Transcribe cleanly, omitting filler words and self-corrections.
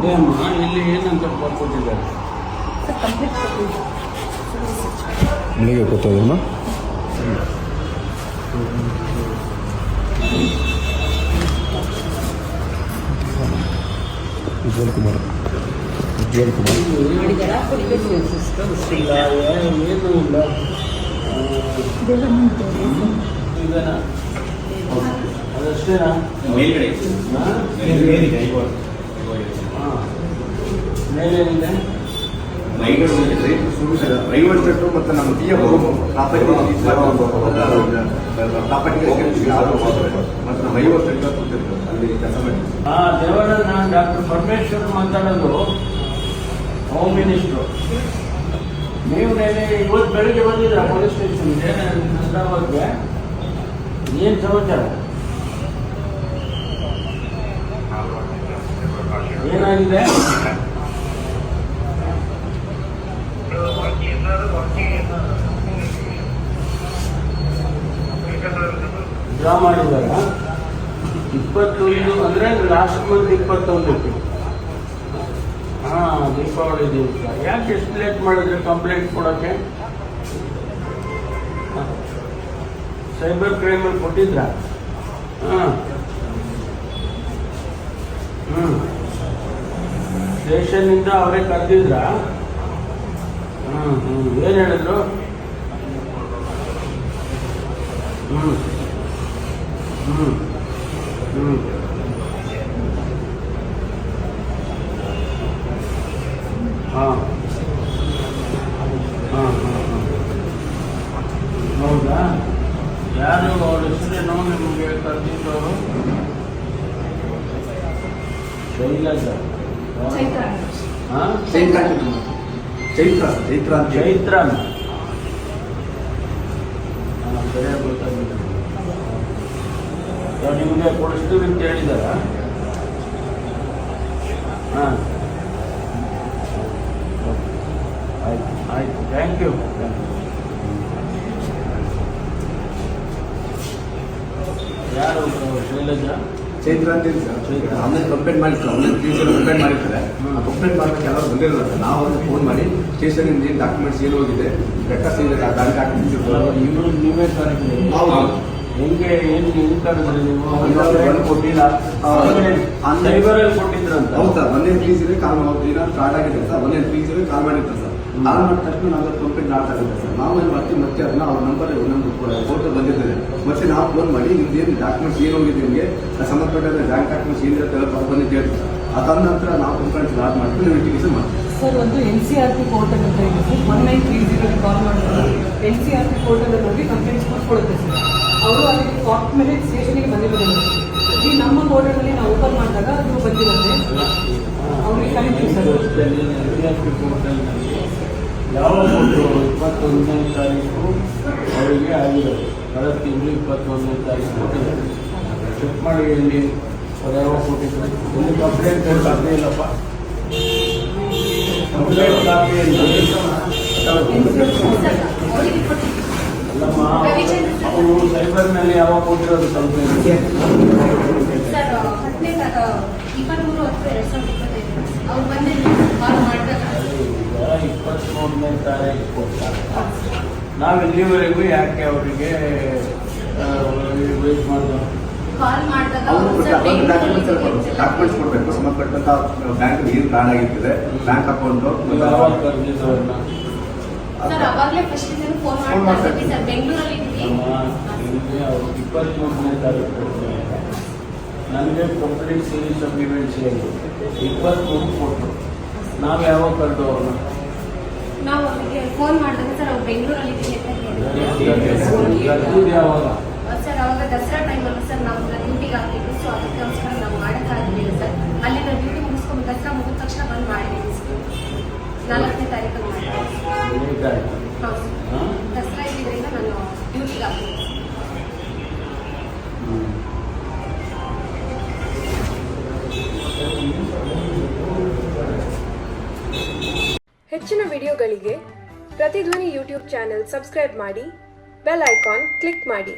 ಅದೇಮ್ಮ ಇಲ್ಲಿ ಏನಂತ ಕೊಟ್ಟಿದ್ದಾರೆ ಬೆಳಿಗ್ಗೆ ಗೊತ್ತಾಗಮ್ಮ ಉಜ್ವಲ್ ಕುಮಾರ್ ಏನೂ ಇಲ್ಲ ಅದಷ್ಟೇನಾ ಮೇಲೇನಿದೆ ರೈವರ್ ಸೆಟ್ಟು ಮತ್ತು ನಮ್ಮ ಟಿಎ ಮತ್ತು ನಮ್ಮ ರೈವರ್ ಸೆಟ್ ಅಲ್ಲಿ ಕೆಲಸ ಮಾಡಿ ದೇವರನ್ನ ಡಾಕ್ಟರ್ ಪರಮೇಶ್ವರ್ ಮಾತಾಡೋದು ಹೋಮ್ ಮಿನಿಸ್ಟ್ರು. ನೀವು ಇವತ್ತು ಬೆಳಿಗ್ಗೆ ಬಂದಿದ್ರ ಪೊಲೀಸ್ ಸ್ಟೇಷನ್ಗೆ ಹೈದರಾಬಾದ್ಗೆ? ಏನು ಸಮಾಚಾರ? ಏನಾಗಿದೆ? ಡ್ರಾ ಮಾಡಿದಾರ 21 ಅಂದರೆ ಲಾಸ್ಟ್ ಮಂತ್ 21. ಹಾಂ, ದೀಪಾವಳಿ ದಿವಸ. ಯಾಕೆ ಎಷ್ಟು ಲೇಟ್ ಮಾಡಿದ್ರೆ ಕಂಪ್ಲೇಂಟ್ ಕೊಡೋಕ್ಕೆ? ಸೈಬರ್ ಕ್ರೈಮಲ್ಲಿ ಕೊಟ್ಟಿದ್ರ? ಹಾಂ, ಸ್ಟೇಷನ್ನಿಂದ ಅವರೇ ಕರೆದಿದ್ರ? ಏನು ಹೇಳಿದ್ರು? ಹಾಂ ಹೌದಾ? ಯಾರು ಅವ್ರ ಹೆಸರೇನೋ ನಿಮಗೆ ಕರೆದಿದ್ದವರು? ಶೈಲಜ? ಹಾಂ, ಚೈತ್ರ ಚೈತ್ರನ? ಹಾಂ, ಸರಿಯಾಗಿ ಗೊತ್ತಾಗಿದೆ. ನಿಮಗೆ ಕೊಡಿಸ್ತೀವಿ ಅಂತ ಹೇಳಿದಾರ? ಹಾಂ, ಆಯ್ತು, ಥ್ಯಾಂಕ್ ಯು. ಯಾರು ಶೈಲಜ? ಚೈತ್ರ ಅಂತ ಹೇಳಿ ಸರ್, ಆನ್ಲೈನ್ ಕಂಪ್ಲೇಂಟ್ ಮಾಡಿರ್ತಾರೆ, ಆನ್ಲೈನ್ ಫೀಸಲ್ಲಿ ಕಂಪ್ಲೇಂಟ್ ಮಾಡಿರ್ತಾರೆ. ಕಂಪ್ಲೇಂಟ್ ಮಾಡಿದಾಗ ಎಲ್ಲರೂ ಬಂದಿರಲ್ಲ ಸರ್. ನಾವು ಅವ್ರಿಗೆ ಫೋನ್ ಮಾಡಿ ಸ್ಟೇಷನಿಂದ ಏನು ಡಾಕ್ಯುಮೆಂಟ್ಸ್ ಏನು ಹೋಗಿದೆ ಲೆಕ್ಕ ಇದೆ ಬ್ಯಾಂಕ್ ಡಾಕ್ಯುಮೆಂಟ್ಸ್ ಇವರು ನೀವೇ ಕರೆಕ್ಟ್. ಹೆಂಗೆ ಏನು ಕರೆದ್ರಿ ನೀವು? ಕೊಟ್ಟಿಲ್ಲ, ಸೈಬರಲ್ಲಿ ಕೊಟ್ಟಿದ್ರಂತ. ಹೌದು ಸರ್, ಒಂದೇ ಫೀಸ್ ಇದೆ ಕಾಲ್ ಮಾಡಿ ಏನಾದ್ರು ಕಾರ್ಡ್ ಆಗಿದೆ ಸರ್, ಒಂದೇ ಫೀಸ್ ಇದೆ ಕಾಲ್ ಮಾಡಿರ್ತಾರೆ ಸರ್. ಕಾಲ್ ಮಾಡಿದ ತಕ್ಷಣ ನಾವು ಕಂಪ್ಲೇಂಟ್ ಮಾಡ್ತಾ ಇದ್ದಾರೆ ಸರ್. ನಾವು ಏನು ಮಾಡ್ತೀವಿ, ಮತ್ತೆ ಅದನ್ನ ಅವ್ರ ನಂಬರ್ ಒಂದೊಂದು ಫೋಟೋ ಬಂದಿರ್ತದೆ. ಮತ್ತೆ ನಾವು ಫೋನ್ ಮಾಡಿ ನಿಮ್ದು ಏನು ಡಾಕ್ಯುಮೆಂಟ್ಸ್ ಏನು ಹೋಗಿದೆ ನಿಮಗೆ ಸಂಬಂಧಪಟ್ಟ ಬ್ಯಾಂಕ್ ಡಾಕ್ಯುಮೆಂಟ್ಸ್ ಏನಿದೆ ಬಂದಿದ್ದು ಹೇಳ್ತೀವಿ. ಅದಾದ ನಂತರ ನಾವು ಕಂಪ್ಲೇಂಟ್ ಲಾಗ್ ಮಾಡ್ತೀವಿ, ಇನ್ವೆಸ್ಟಿಗೇಷನ್ ಮಾಡ್ತೀವಿ ಸರ್. ಒಂದು NCRP ಪೋರ್ಟಲ್ ಅಂತ ಇದೆ ಸರ್, 1930 ಕಾಲ್ ಮಾಡಿದ್ರೆ NCRP ಪೋರ್ಟಲ್ ಹೋಗಿ ಕಂಪ್ಲೇಂಟ್ಸ್ ಕೊಟ್ಕೊಡುತ್ತೆ ಸರ್. ಅವರು ಅಲ್ಲಿ ಕಾಟ್ ಮೇಲೆ ಸ್ಟೇಷನ್ಗೆ ಬಂದಿರೋದಿಲ್ಲ. ಈ ನಮ್ಮ ಪೋರ್ಟಲಲ್ಲಿ ನಾವು ಓಪನ್ ಮಾಡಿದಾಗ ಅದು ಬಂದಿರುತ್ತೆ, ಅವ್ರಿಗೆ ಕರೀತೀವಿ ಸರ್. ಯಾವ 21ನೇ ತಾರೀಕು ಅವರಿಗೆ ಆಗಿರೋದು? ಕಳೆದ ತಿಂಗಳು 21ನೇ ತಾರೀಕು ಕೊಟ್ಟಿದ್ದಾರೆ. ಚೆಕ್ ಮಾಡಿ ಎಲ್ಲಿ ಅವ್ರು ಯಾವಾಗ ಕೊಟ್ಟಿದ್ರು? ಇಲ್ಲಿ ಕಂಪ್ಲೇಂಟ್ ಕಾಪಿ ಇಲ್ಲಪ್ಪ, ಕಂಪ್ಲೇಂಟ್ ಕಾಪಿ ಅಲ್ಲಮ್ಮ. ಅವರು ಸೈಬರ್ನಲ್ಲಿ ಯಾವಾಗ ಕೊಟ್ಟಿರೋದು ಕಂಪ್ಲೇಂಟ್? 23ನೇ ತಾರೀಕು ಕೊಡ್ತಾರೆ. ನಾವು ಇಲ್ಲಿವರೆಗೂ ಯಾಕೆ ಅವರಿಗೆ ವೇಟ್ ಮಾಡಿದ್ರು? ಡಾಕ್ಯುಮೆಂಟ್ಸ್ ಕೊಡಬೇಕು, ಸಂಬಂಧಪಟ್ಟಂತ ಬ್ಯಾಂಕ್ ಏನು ಕಾರ್ಡ್ ಆಗಿರ್ತದೆ, ಬ್ಯಾಂಕ್ ಅಕೌಂಟು. ಯಾವಾಗ ಕರೆದಿದ್ದವ್ರನ್ನ? ಫೋನ್ ಮಾಡ್ತಾರೆ ಸರ್, ಬೆಂಗಳೂರಲ್ಲಿ ಅವರು 23ನೇ ತಾರೀಕು ಕೊಡ್ತಾರೆ. ನನಗೆ ಕಂಪ್ಲೀಟ್ ಸೀರೀಸ್ ಆಫ್ ಇವೆಂಟ್ಸ್ ಹೇಳಿ 23 ಕೊಟ್ಟರು. ನಾವು ಯಾವಾಗ ಕರೆದು ಅವ್ರನ್ನ? ನಾವು ಅವರಿಗೆ ಫೋನ್ ಮಾಡಿದಾಗ ಸರ್ ಅವ್ರು ಬೆಂಗಳೂರಲ್ಲಿ ಯಾವಾಗ ಸರ್? ಅವಾಗ ದಸರಾ ಟೈಮಲ್ಲಿ ಸರ್ ನಾವು ಡ್ಯೂಟಿಗೆ ಆಗ್ತಿದ್ವಿ. ಸೊ ಅದಕ್ಕೋಸ್ಕರ ನಾವು ಮಾಡೋಕ್ಕಾಗಲಿಲ್ಲ ಸರ್. ಅಲ್ಲಿ ನಾವು ಡ್ಯೂಟಿ ಮುಗಿಸ್ಕೊಂಡು ದಸರಾ ಮುಗಿದ ತಕ್ಷಣ ಬಂದು ಮಾಡಿದ್ದೀವಿ ಸರ್. 4ನೇ ತಾರೀಕಲ್ಲಿ ಮಾಡಿದ್ದೀವಿ. ಹೌದು ಸರ್, ದಸರಾ ಇದ್ದಿದ್ದರಿಂದ ನಾನು ಡ್ಯೂಟಿಗೆ ಆಗ್ತಿದ್ದೆ. ಹೆಚ್ಚಿನ ವಿಡಿಯೋಗಳಿಗೆ ಪ್ರತಿಧ್ವನಿ ಯೂಟ್ಯೂಬ್ ಚಾನೆಲ್ ಸಬ್ಸ್ಕ್ರೈಬ್ ಮಾಡಿ, ಬೆಲ್ ಐಕಾನ್ ಕ್ಲಿಕ್ ಮಾಡಿ.